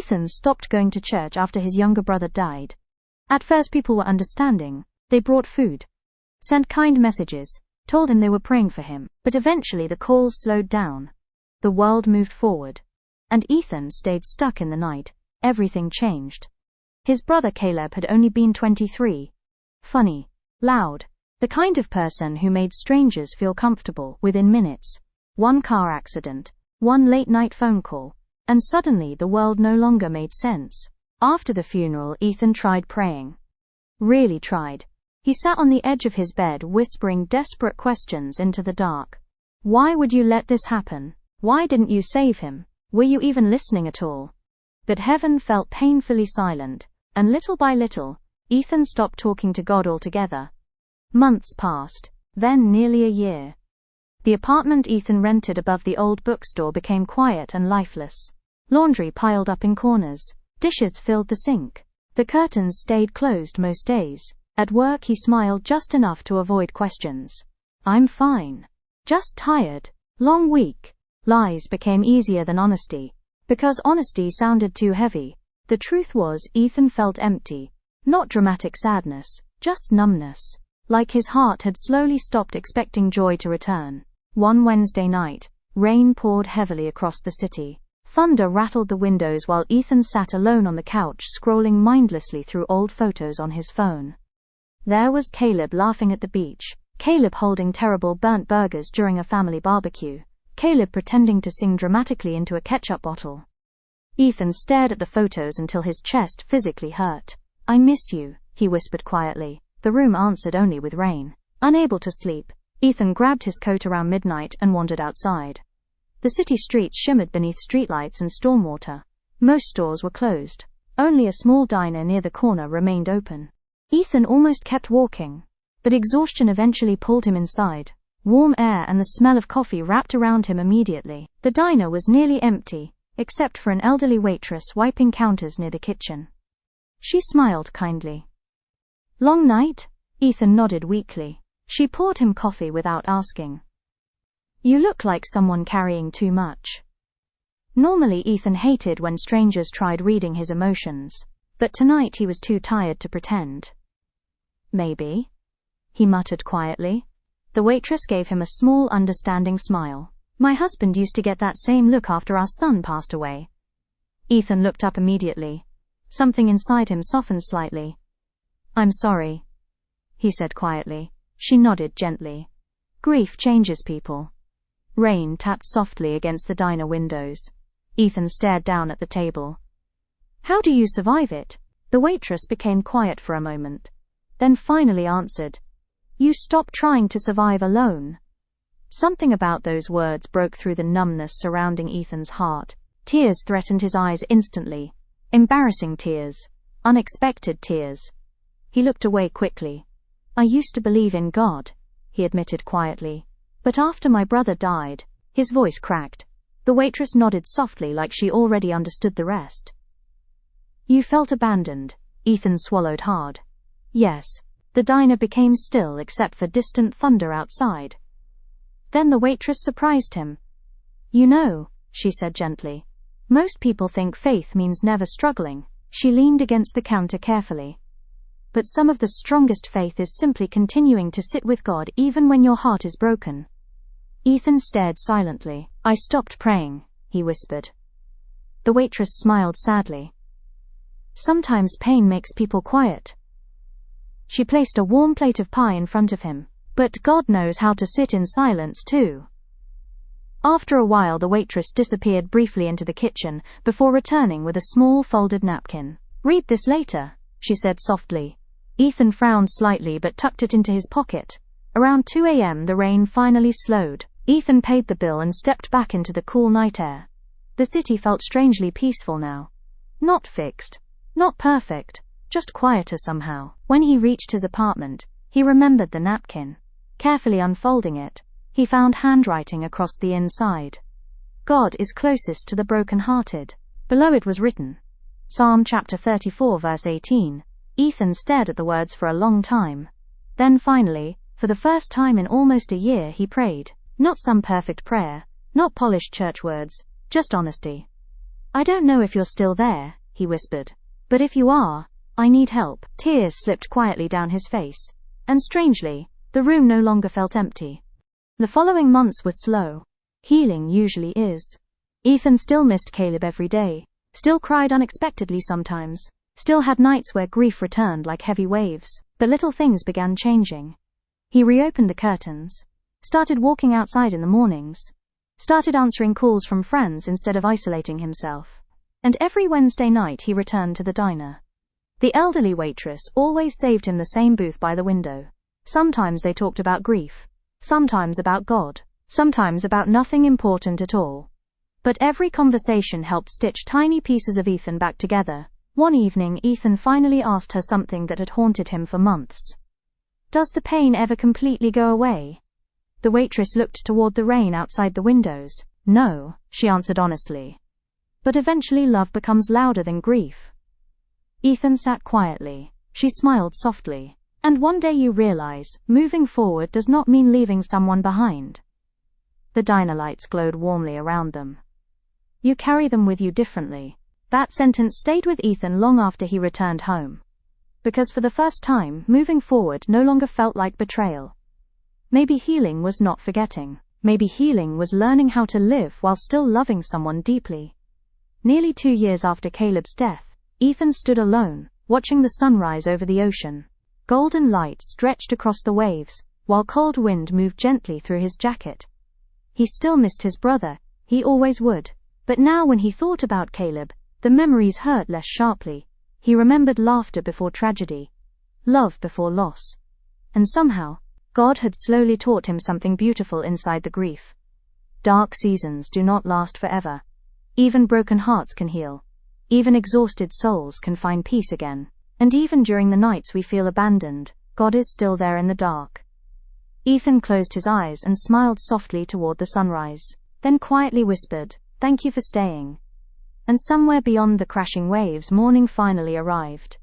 Ethan stopped going to church after his younger brother died. At first people were understanding. They brought food, sent kind messages, told him they were praying for him. But eventually the calls slowed down. The world moved forward. And Ethan stayed stuck in the night. Everything changed. His brother Caleb had only been 23. Funny, loud, the kind of person who made strangers feel comfortable within minutes. One car accident, one late-night phone call, and suddenly the world no longer made sense. After the funeral, Ethan tried praying. Really tried. He sat on the edge of his bed whispering desperate questions into the dark. Why would you let this happen? Why didn't you save him? Were you even listening at all? But heaven felt painfully silent, and little by little, Ethan stopped talking to God altogether. Months passed, then nearly a year. The apartment Ethan rented above the old bookstore became quiet and lifeless. Laundry piled up in corners. Dishes filled the sink. The curtains stayed closed most days. At work he smiled just enough to avoid questions. I'm fine. Just tired. Long week. Lies became easier than honesty. Because honesty sounded too heavy. The truth was Ethan felt empty. Not dramatic sadness, just numbness. Like his heart had slowly stopped expecting joy to return. One Wednesday night, rain poured heavily across the city. Thunder rattled the windows while Ethan sat alone on the couch scrolling mindlessly through old photos on his phone. There was Caleb laughing at the beach. Caleb holding terrible burnt burgers during a family barbecue. Caleb pretending to sing dramatically into a ketchup bottle. Ethan stared at the photos until his chest physically hurt. I miss you, he whispered quietly. The room answered only with rain. Unable to sleep, Ethan grabbed his coat around midnight and wandered outside. The city streets shimmered beneath streetlights and stormwater. Most stores were closed. Only a small diner near the corner remained open. Ethan almost kept walking, but exhaustion eventually pulled him inside. Warm air and the smell of coffee wrapped around him immediately. The diner was nearly empty, except for an elderly waitress wiping counters near the kitchen. She smiled kindly. Long night? Ethan nodded weakly. She poured him coffee without asking. You look like someone carrying too much. Normally Ethan hated when strangers tried reading his emotions, but tonight he was too tired to pretend. Maybe, he muttered quietly. The waitress gave him a small, understanding smile. My husband used to get that same look after our son passed away. Ethan looked up immediately. Something inside him softened slightly. I'm sorry, he said quietly. She nodded gently. Grief changes people. Rain tapped softly against the diner windows. Ethan stared down at the table. How do you survive it? The waitress became quiet for a moment, then finally answered. You stop trying to survive alone. Something about those words broke through the numbness surrounding Ethan's heart. Tears threatened his eyes instantly. Embarrassing tears. Unexpected tears. He looked away quickly. I used to believe in God, he admitted quietly. But after my brother died, his voice cracked. The waitress nodded softly like she already understood the rest. You felt abandoned. Ethan swallowed hard. Yes. The diner became still except for distant thunder outside. Then the waitress surprised him. You know, she said gently, most people think faith means never struggling. She leaned against the counter carefully. But some of the strongest faith is simply continuing to sit with God even when your heart is broken. Ethan stared silently. I stopped praying, he whispered. The waitress smiled sadly. Sometimes pain makes people quiet. She placed a warm plate of pie in front of him. But God knows how to sit in silence too. After a while the waitress disappeared briefly into the kitchen before returning with a small folded napkin. Read this later, she said softly. Ethan frowned slightly but tucked it into his pocket. Around 2 a.m. the rain finally slowed. Ethan paid the bill and stepped back into the cool night air. The city felt strangely peaceful now. Not fixed, not perfect, just quieter somehow. When he reached his apartment, he remembered the napkin. Carefully unfolding it, he found handwriting across the inside. God is closest to the broken-hearted. Below it was written, Psalm chapter 34 verse 18. Ethan stared at the words for a long time. Then finally, for the first time in almost a year, he prayed. Not some perfect prayer, not polished church words, just honesty. I don't know if you're still there, he whispered. "But if you are, I need help." Tears slipped quietly down his face, and strangely, the room no longer felt empty. The following months were slow. Healing usually is. Ethan still missed Caleb every day, still cried unexpectedly sometimes, still had nights where grief returned like heavy waves, but little things began changing. He reopened the curtains, started walking outside in the mornings, started answering calls from friends instead of isolating himself. And every Wednesday night he returned to the diner. The elderly waitress always saved him the same booth by the window. Sometimes they talked about grief, sometimes about God, sometimes about nothing important at all. But every conversation helped stitch tiny pieces of Ethan back together. One evening Ethan finally asked her something that had haunted him for months. "Does the pain ever completely go away?" The waitress looked toward the rain outside the windows. "No," she answered honestly. "But eventually love becomes louder than grief." Ethan sat quietly. She smiled softly. "And one day you realize, moving forward does not mean leaving someone behind." The diner lights glowed warmly around them. "You carry them with you differently." That sentence stayed with Ethan long after he returned home. Because for the first time, moving forward no longer felt like betrayal. Maybe healing was not forgetting. Maybe healing was learning how to live while still loving someone deeply. Nearly 2 years after Caleb's death, Ethan stood alone, watching the sunrise over the ocean. Golden light stretched across the waves, while cold wind moved gently through his jacket. He still missed his brother, he always would. But now when he thought about Caleb, the memories hurt less sharply. He remembered laughter before tragedy, love before loss. And somehow, God had slowly taught him something beautiful inside the grief. Dark seasons do not last forever. Even broken hearts can heal. Even exhausted souls can find peace again. And even during the nights we feel abandoned, God is still there in the dark. Ethan closed his eyes and smiled softly toward the sunrise, then quietly whispered, "Thank you for staying." And somewhere beyond the crashing waves, morning finally arrived.